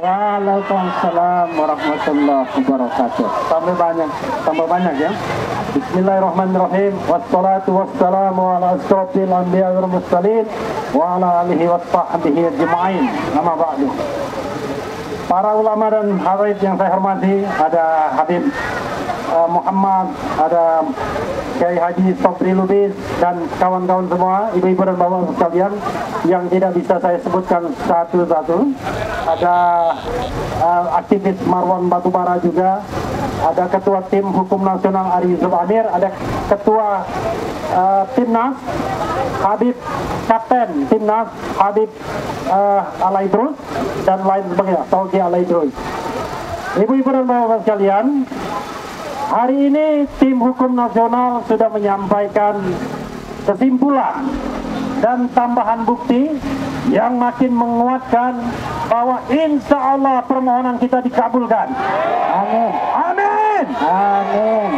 Waalaikumsalam warahmatullahi wabarakatuh. Tambah banyak ya. Bismillahirrahmanirrahim. Wassalatu wassalamu ala asyrafil anbiya wal mursalin wa ala alihi washabbihi ajma'in. Amma ba'du. Para ulama dan habaib yang saya hormati, ada Habib Muhammad, ada Kiai Haji Sobri Lubis dan kawan-kawan semua, ibu-ibu dan bapak sekalian yang tidak bisa saya sebutkan satu-satu. Ada aktivis Marwan Batubara juga, ada ketua tim hukum nasional Ari Yusuf Amir, ada ketua Timnas Habib, kapten Timnas Habib Alaidrus dan lain sebagainya, Tauki Alaidrus. Ibu-ibu dan bapak sekalian, hari ini tim hukum nasional sudah menyampaikan kesimpulan dan tambahan bukti yang makin menguatkan bahwa insya Allah permohonan kita dikabulkan. Amin. Amin. Amin.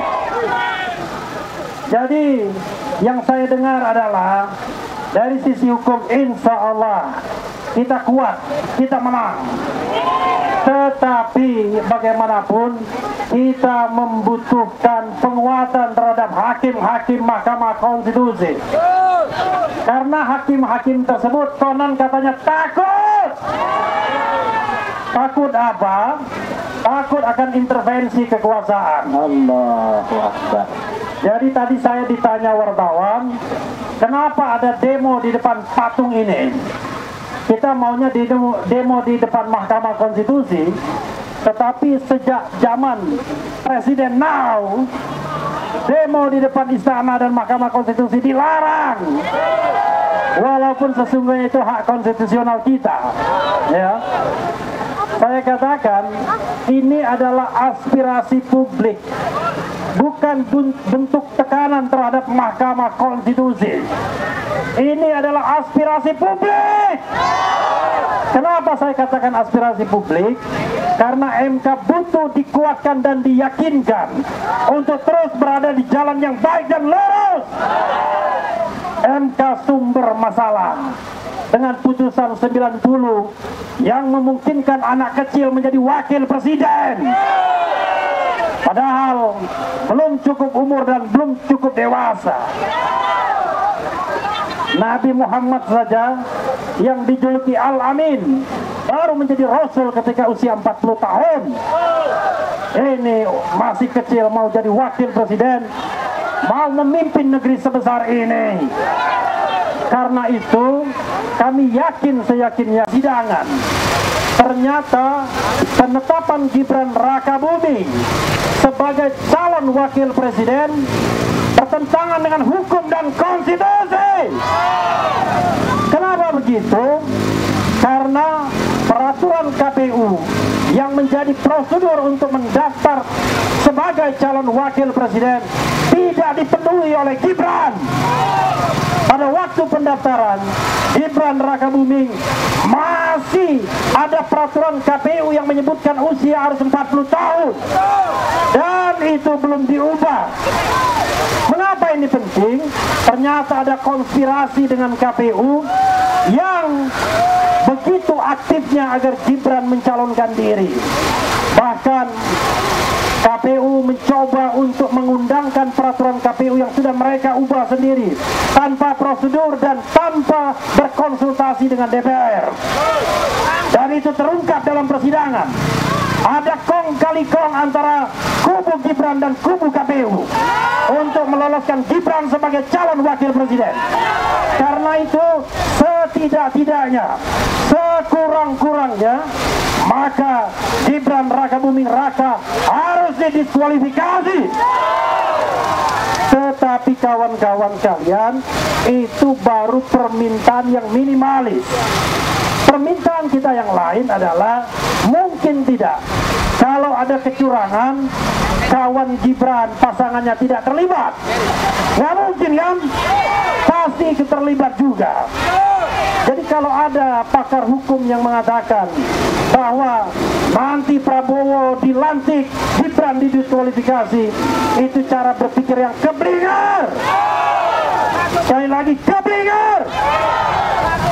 Jadi yang saya dengar adalah dari sisi hukum insya Allah kita kuat, kita menang. Tetapi bagaimanapun kita membutuhkan penguatan terhadap hakim-hakim Mahkamah Konstitusi. Karena hakim-hakim tersebut konon katanya takut. Takut apa? Takut akan intervensi kekuasaan. Allahu Akbar. Jadi tadi saya ditanya wartawan, kenapa ada demo di depan patung ini? Kita maunya demo di depan Mahkamah Konstitusi, tetapi sejak zaman Presiden Now, demo di depan istana dan Mahkamah Konstitusi dilarang. Walaupun sesungguhnya itu hak konstitusional kita. Ya. Saya katakan ini adalah aspirasi publik, bukan bentuk tekanan terhadap Mahkamah Konstitusi. Ini adalah aspirasi publik. Kenapa saya katakan aspirasi publik? Karena MK butuh dikuatkan dan diyakinkan untuk terus berada di jalan yang baik dan lurus. MK sumber masalah. Dengan putusan 90 yang memungkinkan anak kecil menjadi wakil presiden, padahal belum cukup umur dan belum cukup dewasa. Nabi Muhammad saja yang dijuluki Al-Amin baru menjadi Rasul ketika usia 40 tahun. Ini masih kecil mau jadi wakil presiden, mau memimpin negeri sebesar ini. Karena itu kami yakin seyakinnya sidangan ternyata penetapan Gibran Rakabuming sebagai calon wakil presiden bertentangan dengan hukum dan konstitusi. Kenapa begitu? Karena peraturan KPU yang menjadi prosedur untuk mendaftar sebagai calon wakil presiden tidak dipenuhi oleh Gibran. Pada waktu pendaftaran, Gibran Rakabuming masih ada peraturan KPU yang menyebutkan usia harus 40 tahun. Dan itu belum diubah. Mengapa ini penting? Ternyata ada konspirasi dengan KPU yang begitu aktifnya agar Gibran mencalonkan diri. Bahkan KPU mencoba untuk mengundangkan peraturan KPU yang sudah mereka ubah sendiri tanpa prosedur dan tanpa berkonsultasi dengan DPR. Dan itu terungkap dalam persidangan. Ada kong kali kong antara kubu Gibran dan kubu KPU untuk meloloskan Gibran sebagai calon wakil presiden. Karena itu setidak-tidaknya, sekurang-kurangnya, maka Gibran Rakabuming Raka harus didiskualifikasi. Tetapi kawan-kawan kalian, itu baru permintaan yang minimalis. Permintaan kita yang lain adalah mungkin tidak. Kalau ada kecurangan, kawan Gibran pasangannya tidak terlibat. Nggak mungkin kan? Pasti terlibat juga. Jadi kalau ada pakar hukum yang mengatakan bahwa nanti Prabowo dilantik, Gibran didiskualifikasi, itu cara berpikir yang keblinger. Sekali lagi keblinger.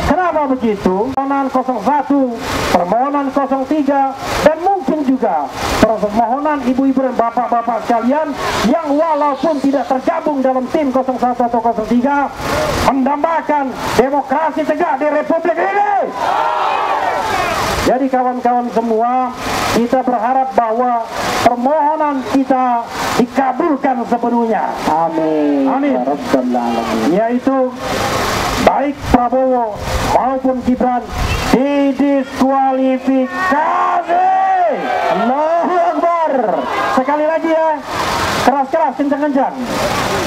Kenapa begitu? Permohonan 01, permohonan 03, dan mungkin juga permohonan ibu-ibu dan bapak-bapak sekalian yang walaupun tidak tergabung dalam tim 01 atau 03 mendambakan demokrasi tegak di Republik ini. Jadi kawan-kawan semua, kita berharap bahwa permohonan kita dikabulkan sepenuhnya. Amin. Amin. Yaitu baik Prabowo maupun Gibran didiskualifikasi. Allahu Akbar. Sekali lagi ya, keras-keras, kencang-kencang.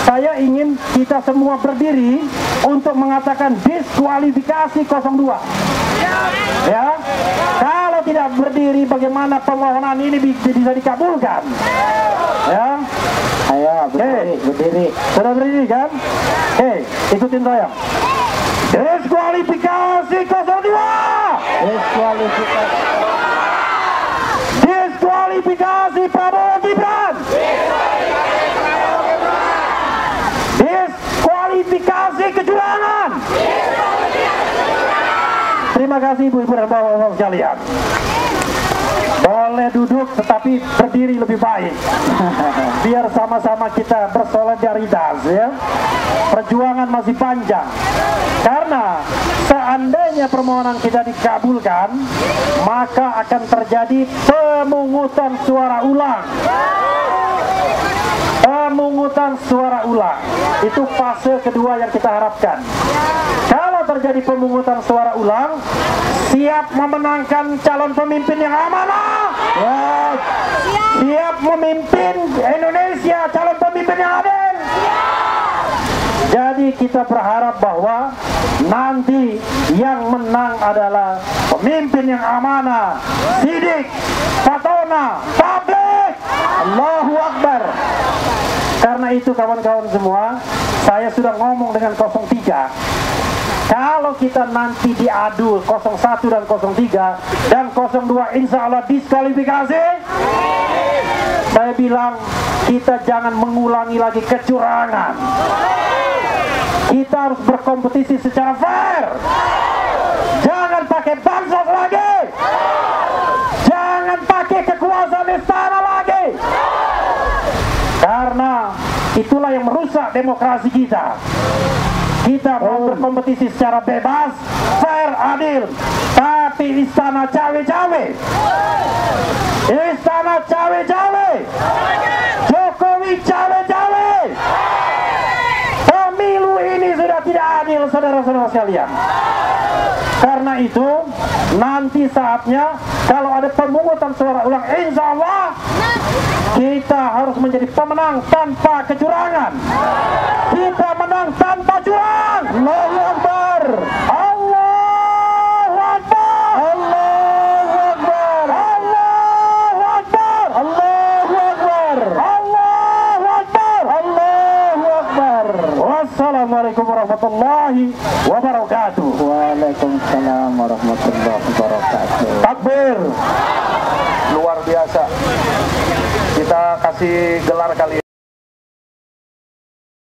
Saya ingin kita semua berdiri untuk mengatakan diskualifikasi 02. Ya, kalau tidak berdiri bagaimana permohonan ini bisa dikabulkan? Ya, ayo berdiri. Sudah berdiri kan? Ikutin saya. Diskualifikasi 02. Diskualifikasi Prabowo Gibran. Diskualifikasi kecurangan. Terima kasih ibu-ibu dan bapak-bapak sekalian. Boleh duduk tetapi berdiri lebih baik. Biar sama-sama kita bersolidaritas ya. Perjuangan masih panjang. Karena seandainya permohonan kita dikabulkan, maka akan terjadi pemungutan suara ulang. Pemungutan suara ulang. Itu fase kedua yang kita harapkan. Kalau terjadi pemungutan suara ulang, siap memenangkan calon pemimpin yang amanah, siap memimpin Indonesia, calon pemimpin yang adil. Jadi kita berharap bahwa nanti yang menang adalah pemimpin yang amanah, sidik, fatona, publik. Allahu Akbar. Karena itu kawan-kawan semua, saya sudah ngomong dengan 03. Kalau kita nanti diadu 01 dan 03 dan 02 insya Allah diskualifikasi, saya bilang kita jangan mengulangi lagi kecurangan. Kita harus berkompetisi secara fair. Jangan pakai bansos lagi. Jangan pakai kekuasaan istana lagi. Karena itulah yang merusak demokrasi kita. Kita mau berkompetisi secara bebas, fair, adil. Tapi istana cawe-cawe, istana cawe-cawe, Jokowi cawe-cawe. Pemilu ini sudah tidak adil, saudara-saudara sekalian. Karena itu nanti saatnya kalau ada pemungutan suara ulang, insya Allah kita harus menjadi pemenang tanpa kecurangan. Kita menang tanpa curang. Allahu Akbar. Allahu Akbar. Allahu Akbar. Allahu Akbar. Allahu Akbar. Allahu Akbar. Allahu Akbar. Wassalamualaikum warahmatullahi wabarakatuh. Waalaikumsalam warahmatullahi wabarakatuh. Takbir. Luar biasa. Kita kasih gelar kali ini.